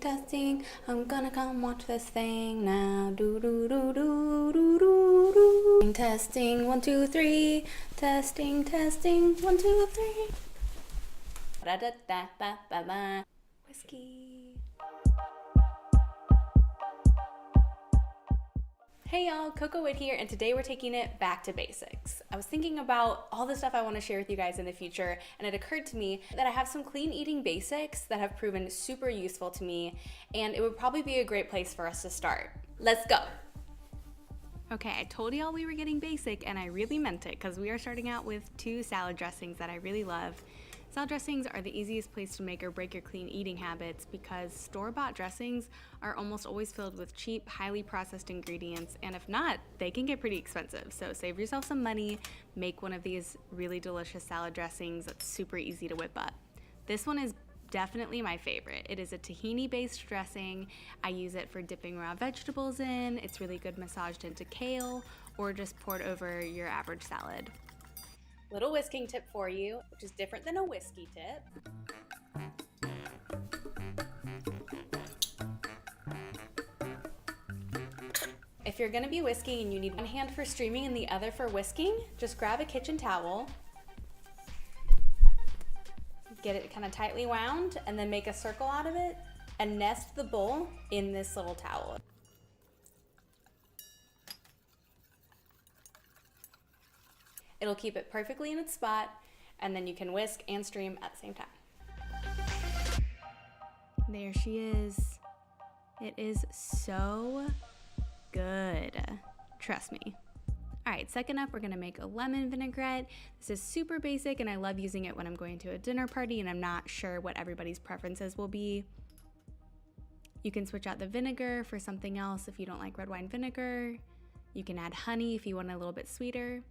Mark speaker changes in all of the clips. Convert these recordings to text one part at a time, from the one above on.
Speaker 1: Testing, I'm gonna come watch this thing now. Do do do do do do do. Testing, 1, 2, 3. Testing, testing, 1, 2, 3. Da da da ba ba ba. Whiskey. Hey y'all, Coco Whit here, and today we're taking it back to basics. I was thinking about all the stuff I want to share with you guys in the future, and it occurred to me that I have some clean eating basics that have proven super useful to me, and it would probably be a great place for us to start. Let's go! Okay, I told y'all we were getting basic, and I really meant it, because we are starting out with 2 salad dressings that I really love. Salad dressings are the easiest place to make or break your clean eating habits because store-bought dressings are almost always filled with cheap, highly processed ingredients, and if not, they can get pretty expensive. So save yourself some money, make one of these really delicious salad dressings that's super easy to whip up. This one is definitely my favorite. It is a tahini-based dressing. I use it for dipping raw vegetables in. It's really good massaged into kale or just poured over your average salad. Little whisking tip for you, which is different than a whiskey tip. If you're gonna be whisking and you need one hand for streaming and the other for whisking, just grab a kitchen towel, get it kind of tightly wound, and then make a circle out of it and nest the bowl in this little towel. It'll keep it perfectly in its spot, and then you can whisk and stream at the same time. There she is. It is so good. Trust me. All right, second up, we're gonna make a lemon vinaigrette. This is super basic, and I love using it when I'm going to a dinner party and I'm not sure what everybody's preferences will be. You can switch out the vinegar for something else if you don't like red wine vinegar. You can add honey if you want it a little bit sweeter.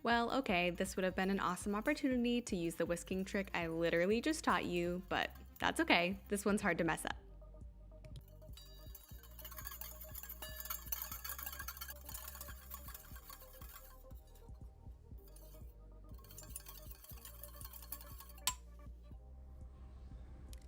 Speaker 1: Well, okay, this would have been an awesome opportunity to use the whisking trick I literally just taught you, but that's okay. This one's hard to mess up.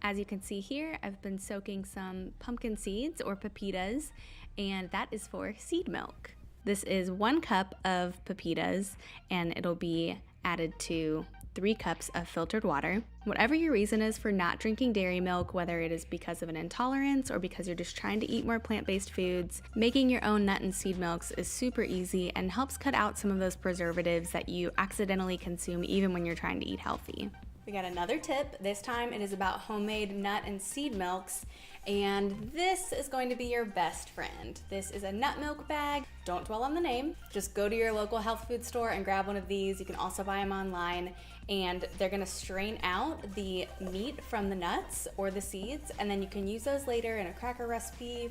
Speaker 1: As you can see here, I've been soaking some pumpkin seeds or pepitas, and that is for seed milk. This is 1 cup of pepitas, and it'll be added to 3 cups of filtered water. Whatever your reason is for not drinking dairy milk, whether it is because of an intolerance or because you're just trying to eat more plant-based foods, making your own nut and seed milks is super easy and helps cut out some of those preservatives that you accidentally consume even when you're trying to eat healthy. We got another tip. This time it is about homemade nut and seed milks, and this is going to be your best friend. This is a nut milk bag. Don't dwell on the name. Just go to your local health food store and grab one of these. You can also buy them online, and they're gonna strain out the meat from the nuts or the seeds, and then you can use those later in a cracker recipe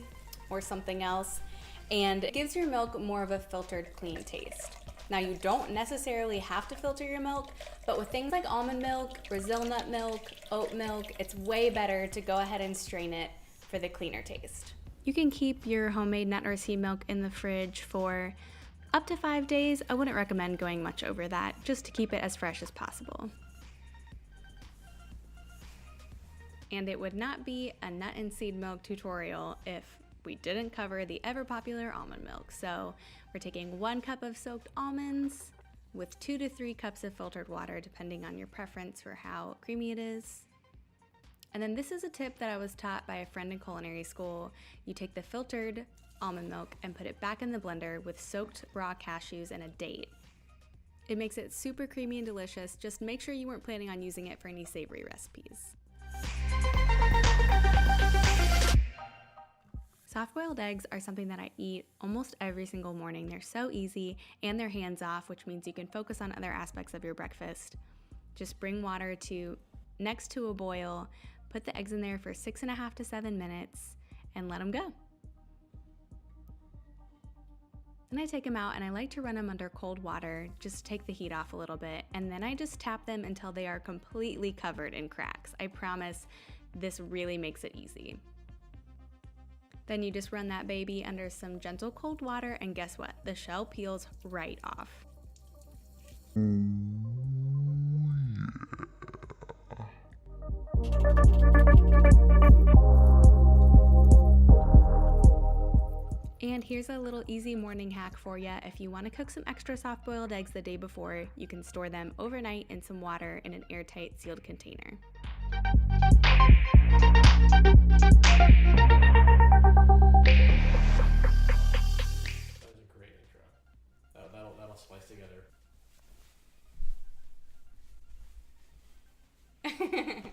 Speaker 1: or something else, and it gives your milk more of a filtered, clean taste. Now, you don't necessarily have to filter your milk, but with things like almond milk, Brazil nut milk, oat milk, it's way better to go ahead and strain it for the cleaner taste. You can keep your homemade nut or seed milk in the fridge for up to 5 days. I wouldn't recommend going much over that, just to keep it as fresh as possible. And it would not be a nut and seed milk tutorial if we didn't cover the ever popular almond milk. So we're taking 1 cup of soaked almonds with 2 to 3 cups of filtered water, depending on your preference for how creamy it is. And then this is a tip that I was taught by a friend in culinary school. You take the filtered almond milk and put it back in the blender with soaked raw cashews and a date. It makes it super creamy and delicious. Just make sure you weren't planning on using it for any savory recipes. Soft-boiled eggs are something that I eat almost every single morning. They're so easy and they're hands-off, which means you can focus on other aspects of your breakfast. Just bring water to next to a boil, put the eggs in there for 6.5 to 7 minutes, and let them go. Then I take them out and I like to run them under cold water, just to take the heat off a little bit, and then I just tap them until they are completely covered in cracks. I promise this really makes it easy. Then you just run that baby under some gentle cold water, and guess what? The shell peels right off. here's a little easy morning hack for you. If you want to cook some extra soft-boiled eggs the day before, you can store them overnight in some water in an airtight sealed container.
Speaker 2: That'll splice together.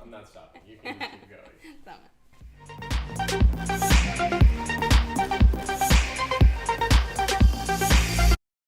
Speaker 2: I'm not stopping. You can just keep going.
Speaker 1: Stop it.